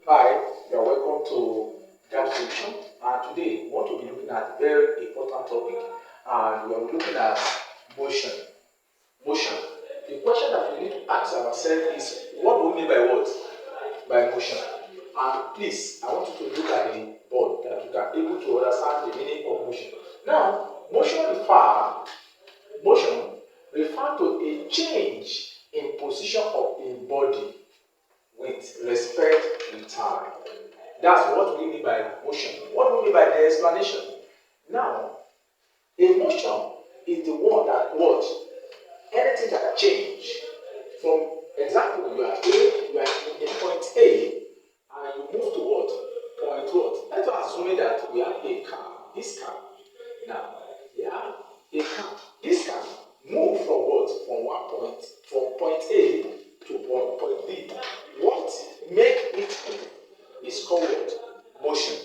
Hi, you are welcome to That Solution. And today, we want to be looking at a very important topic, and we are looking at motion. Motion. The question that we need to ask ourselves is, what do we mean by what? By motion. And please, I want you to look at the board that you can able to understand the meaning of motion. Now, motion refer to a change in position of a body with respect to time. That's what we mean by motion. What do we mean by the explanation? Now, a motion is the one that what? Anything that change from example, you are in point A and you move to what? Point what? Let's assume that we have a car. This car. Now, we have a car. This car move from what? From one point, from point A to point B. What make it move is called motion.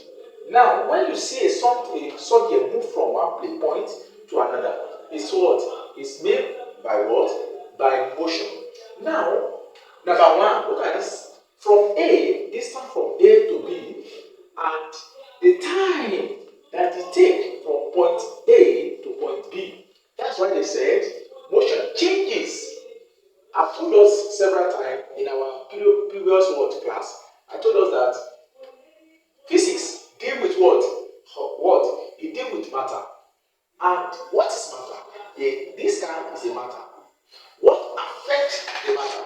Now, when you see a subject move from one point to another, it's what? It's made by what? By motion. Now, number one, look at this. From A, distance from A to B, and the time that it takes from point A to point B. That's why they said motion changes. I've told us several times in our previous word class. I told us that physics deal with what? What? It deal with matter. And what is matter? This guy is a matter. What affects the matter?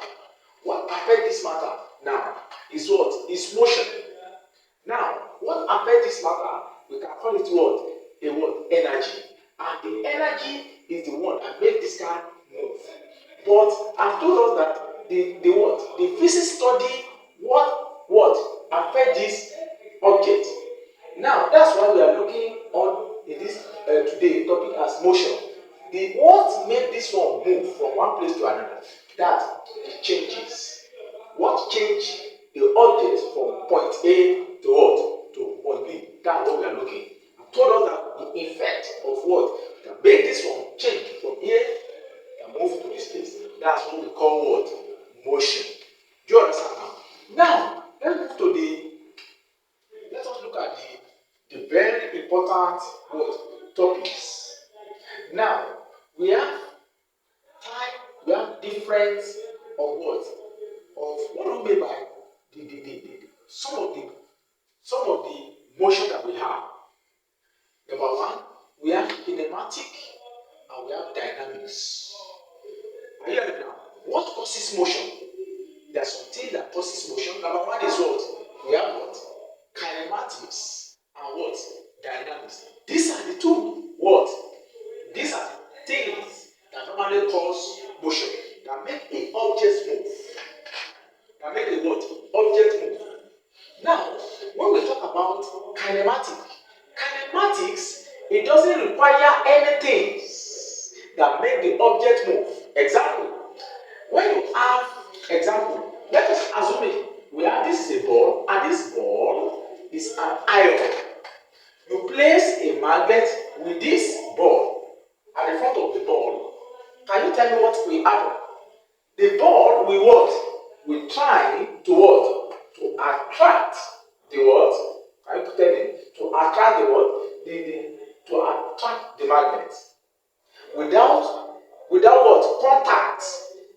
What affects this matter now is what? Is motion. Now, what affects this matter? We can call it what? A what? Energy. And the energy is the one that makes this guy move. But I've told us that the what? The physics study what affect this object. Now that's why we are looking on in this today topic as motion. The what make this one move from one place to another? That it changes. What change the object from point A to what? To point B. That's what we are looking. I've told us that the effect of what can make this one change from here and move to this place. That's what we call what? Motion. Do you understand now? Now, let us look at the very important what? Topics. Now, we have time, we have difference of what? Of what do we mean by some of the motion that we have. Number one, we have kinematic and we have dynamics. Are you hearing now? What causes motion? There's something that causes motion. Number one is what? We have what? Kinematics and what? Dynamics. These are the two what? These are the things that normally cause motion, that make a object move. That make a what? Object move. Now, when we talk about kinematics, it doesn't require anything that make the object move. Example, when you have example, let us assume it. We have this is a ball, and this ball is an iron. You place a magnet with this ball at the front of the ball. Can you tell me what will happen? The ball will what? Will try to what? To attract the what? Can you tell me? To attract the what? To attract the magnet. Without what? Contact.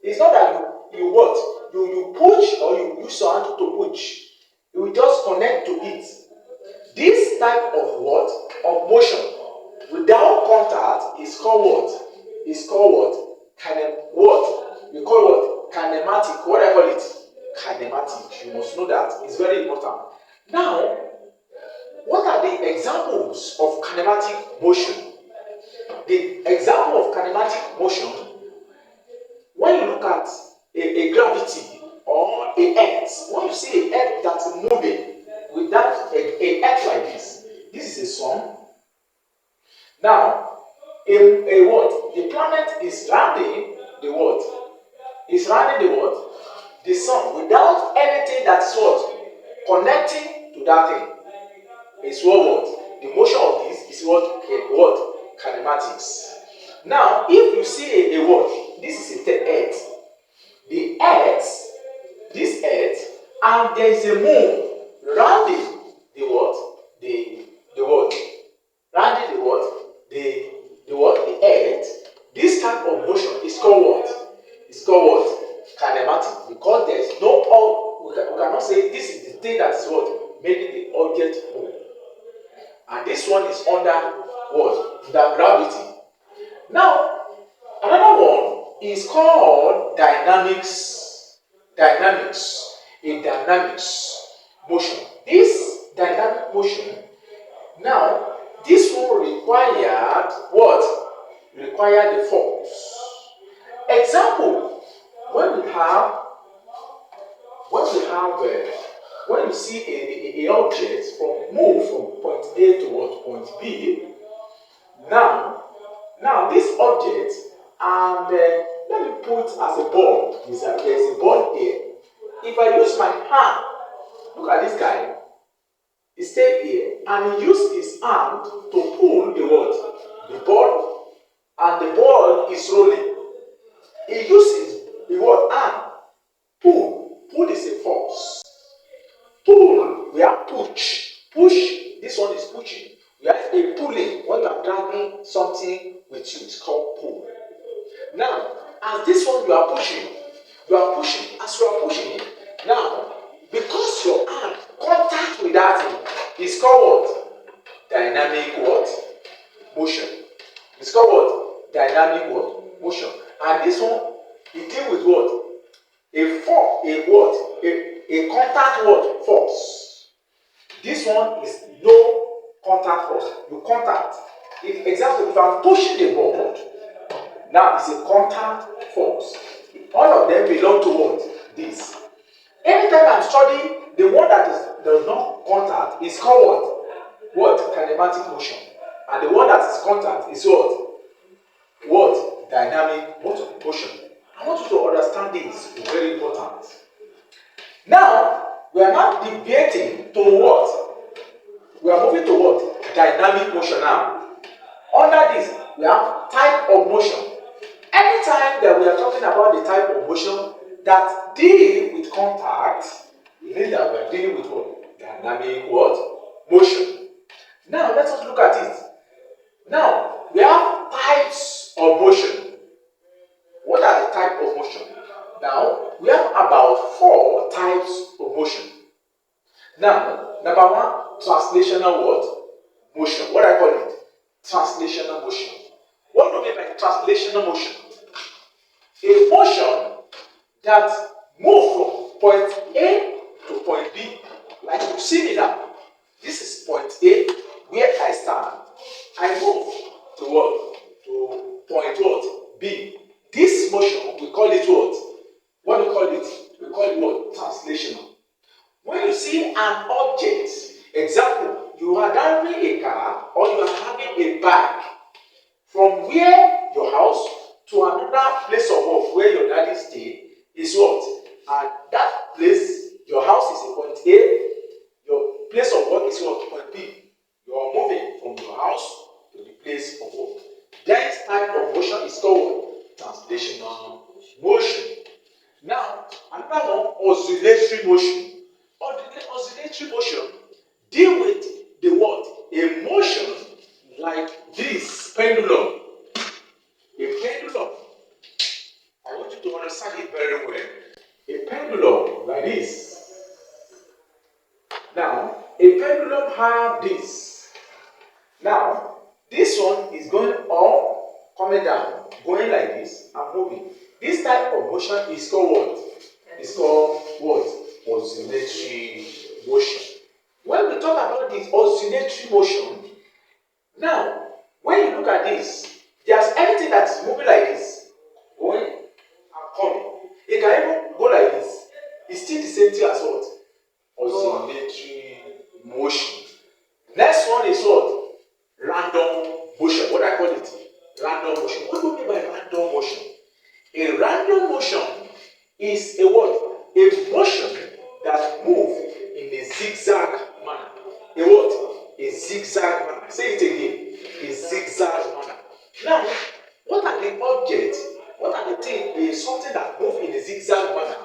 It's not that you what? You push or you use your hand to push. You will just connect to it. This type of what? Of motion without contact is called what? Is called what? What? We call what? Kinematic. What I call it? Kinematic. You must know that. It's very important. Now, what are the examples of kinematic motion? The example of kinematic motion, when you look at a gravity or a earth, when you see a earth that's moving without a earth like this is a sun. Now, a what? The planet is rounding the what? Is rounding the what? The sun without anything that's what? Connecting to that thing. It's what? The motion of this is what? Kinematics. Now, if you see a what? This is a earth. The earth, this earth, and there is a moon thing that is what? Making the object move. And this one is under what? Under gravity. Now, another one is called dynamics. Dynamics. A dynamics motion. This dynamic motion, now, this one required what? Required the force. Example, when we have when you see a object move from point A to what? Point B. Now this object, and let me put as a ball. There is a ball here. If I use my hand, look at this guy. He stayed here and he used his hand to pull the what? The ball, and the ball is rolling. He uses the what? Hand. Pull. Pull is a force. Pull, we have push. Push, this one is pushing. We have a pulling. When you are dragging something with you, it's called pull. Now, as this one you are pushing. As you are pushing, now, because your hand contact with that thing is called what? Dynamic what? Motion. It's called what? Dynamic what? Motion. And this one, it deal with what? A contact what? Force. This one is no contact force. You contact. Example, if I'm pushing the ball, now it's a contact force. All of them belong to what? This. Anytime I'm studying, the one that does not contact is called what? What? Kinematic motion. And the one that is contact is what? What? Dynamic motion. I want you to understand this. It's very important. Now, we are not debating to what? We are moving to what? Dynamic motion now. Under this, we have type of motion. Anytime that we are talking about the type of motion that deal with contact, it means that we are dealing with what? Dynamic what? Motion. Now, let us look at it. Now, we have types of motion. What are the types of motion? Now, we have about 4 types of motion. Now, number 1, translational what? Motion. What I call it? Translational motion. What do we mean by translational motion? A motion that moves from point A to point B. Like you see me now. This is point A, where I stand. I move to what? To point what? B. This motion, we call it what? What do we call it? We call it what? Translational. When you see an object, example, you are driving a car or you are having a bag from where your house to another place of work where your daddy stay is what? And that place, your house is a point A, your place of work is what? Point B. You are moving from your house to the place of work. That type of motion is called translational motion. Now, another one, oscillatory motion. Oscillatory motion deal with the what? A motion like this pendulum. A pendulum. I want you to understand it very well. A pendulum like this. Now, a pendulum have this. Now, this one is going up, coming down, going like this, and moving. This type of motion is called what? It's called what? Oscillatory motion. When we talk about this oscillatory motion, now, when you look at this, there's anything that's moving like this, going and coming. It can even go like this. It's still the same thing as what? Oscillatory motion. Next one is what? Random motion. What I call it? Random motion. What do we mean by random motion? A random motion is a what? A motion that moves in a zigzag manner. A what? A zigzag manner. Say it again. A zigzag manner. Now, what are the objects? What are the things? Is something that moves in a zigzag manner.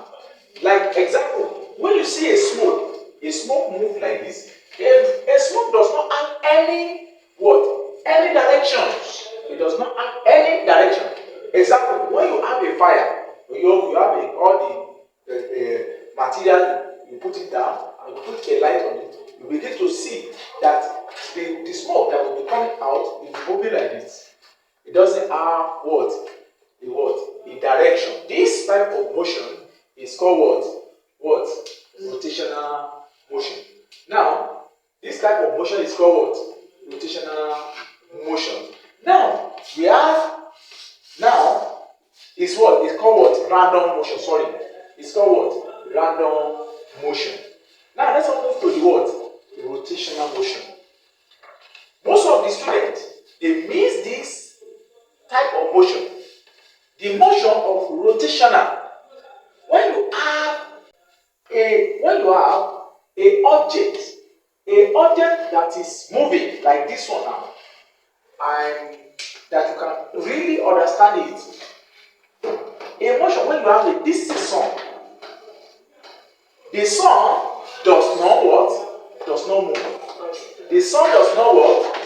Like example, when you see a smoke move like this. A smoke does not have any what? Any directions. It does not have any direction. Example, when you have a fire, you have all the material, you put it down, and you put a light on it, you begin to see that the smoke that will be coming out is moving like this. It doesn't have what? A direction. This type of motion is called what? Rotational motion. Now, this type of motion is called what? Rotational motion. Now, we have, now, is what? It's called what? Random motion. Sorry. It's called what? Random motion. Now, let's move to the what? The rotational motion. Most of the students, they miss this type of motion. The motion of rotational. When you have a object that is moving like this one now, and that you can really understand it. A motion, when you have this is sun. The sun does not what? Does not move. The sun does not what?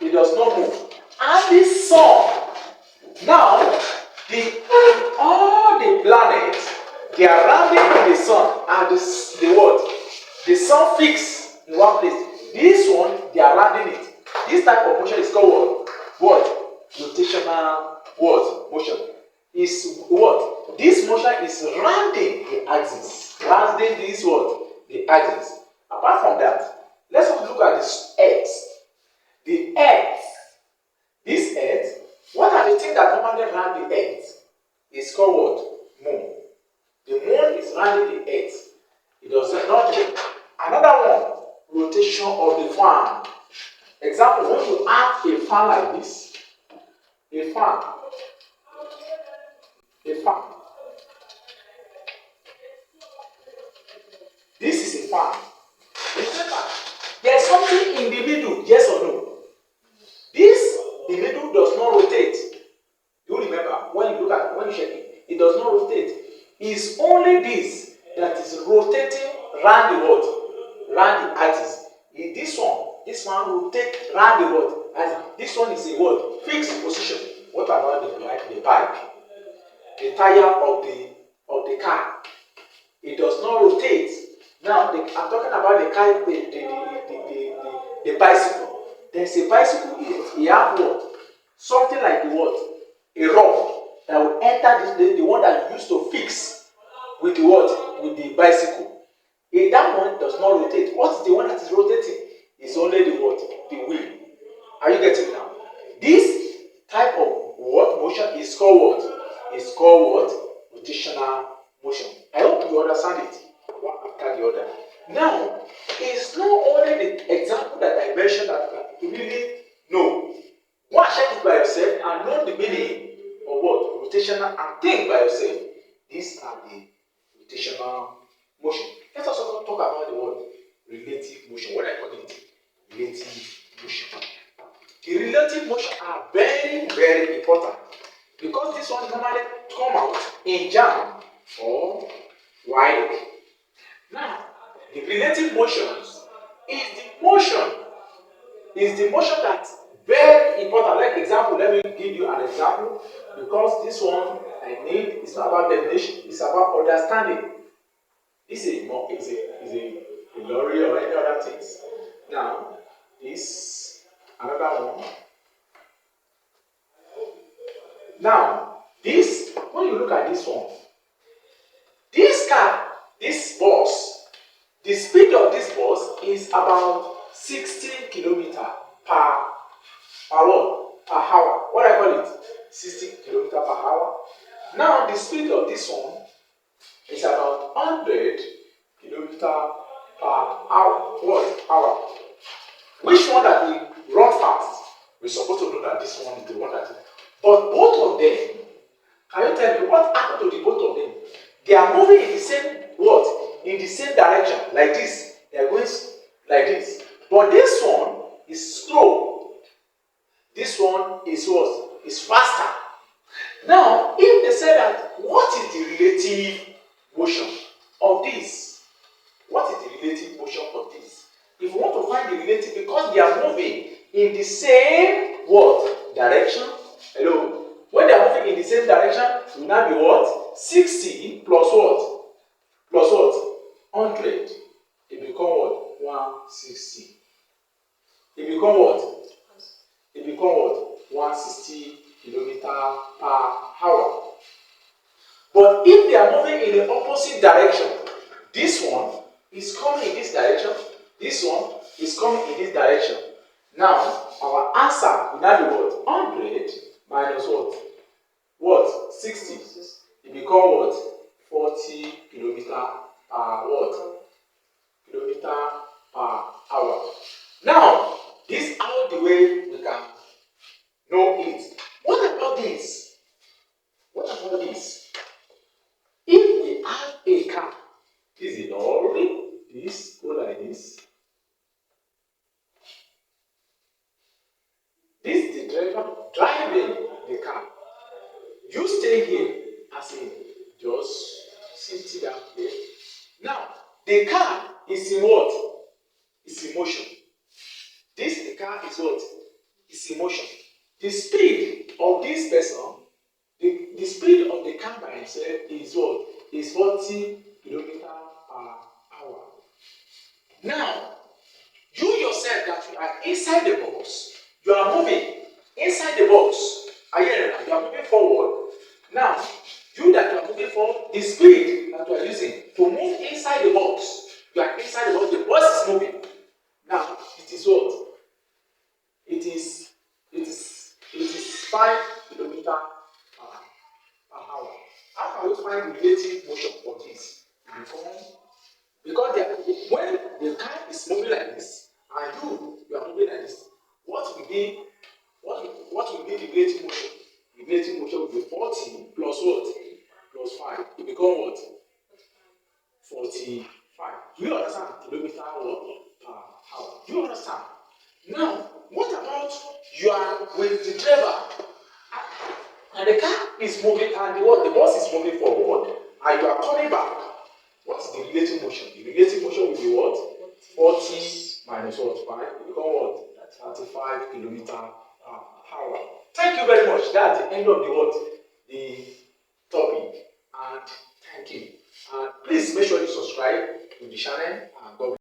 It does not move. And the sun, now, all the planets, they are rounding the sun, and the what? The sun fixed in one place. This one, they are rounding it. This type of motion is called what? Rotational what? Motion. Is what? This motion is rounding the axis. Rounding this what? The axis. Apart from that, let's look at this Earth. The Earth. This Earth, what are the things that normally round the Earth? It's called what? Moon. The moon is rounding the Earth. It does not change. Another one, rotation of the fan. Example, when you have a fan like this, a fan. This is a fan. Remember, there's something in the middle, yes or no? The middle does not rotate. You remember, when you check it, it does not rotate. It's only this that is rotating round the what? Round the axis. This one rotates round the what? Axis. This one is a what? Fixed position. What about the bike? The tire of the car. It does not rotate. Now, I'm talking about the car, the bicycle. There's a bicycle here. You have what? Something like the what? A rod that will enter the one that you used to fix with the what? With the bicycle. If that one does not rotate, what is the one that is rotating? It's only the what? The wheel. Are you getting it now? This type of what motion is called what? It's called what? Rotational motion. I hope you understand it one after the other. Now, it's not only the example that I mentioned that you really know. Go and check it by yourself and know the meaning of what? Rotational, and think by yourself. These are the rotational motion. Let's also talk about the word relative motion. What I call it? Relative motion. The relative motion are very, very important because this one normally come out in jam or wide. Now, the relative motions is the motion that's very important. Like example, let me give you an example because this one I need is not about definition, it's about understanding. This is a lorry or any other things. Now, this another one. Now, this when you look at this one, this car, this bus, the speed of this bus is about 60 kilometers per hour. What I call it? 60 kilometers per hour. Now the speed of this one is about 100 kilometers per hour. What hour? Which one that we run fast? We're supposed to know that this one is the one that is. But both of them, can you tell me what happened to the both of them? They are moving in the same what? In the same direction, like this. They are going like this. But this one is slow. This one is what? Is faster. Now, if they say that, what is the relative motion of this? What is the relative motion of this? If you want to find the relative, because they are moving in the same what? Direction. Hello? When they are moving in the same direction, it will now be what? 60 plus what? Plus what? 100. It 160. It become what? It become what? 160 kilometer per hour. But if they are moving in the opposite direction, this one is coming in this direction, this one is coming in this direction. Now, our answer will now be what? 100 minus what? What? 60. It become what? 40 kilometer per what? Kilometer per hour. Now, this is how the way we can know it. What about this? What about this? If we have a car, this is lorry, this go like this. This is the driver driving the car. You stay here as in just sit down here. Now, the car is in what? It's in motion. The car is what? It's in motion. The speed of this person, the speed of the car by itself is what? Is 40 kilometers per hour. Now, you yourself that you are inside the box, you are moving inside the box. You are moving forward. Now, you that you are moving forward, the speed that you are using to move inside the box, you are inside the box is moving. Now, it is what? It is 5 kilometers per hour. How can we find relative motion for this? Because when the car is moving like this and you are moving like this, what will be the relative motion? The relative motion will be 40 plus what? Plus 5. It become what? 45. Do you understand? Kilometer what? Per hour. Do you understand? Now, what about you are with the driver and the car is moving and the bus is moving forward and you are coming back? What is the relative motion? The relative motion will be what? 40 minus what? 5. It become what? 35 kilometers per hour. Thank you very much. That's the end of the what? The topic. And thank you. And please make sure you subscribe to the channel and God bless.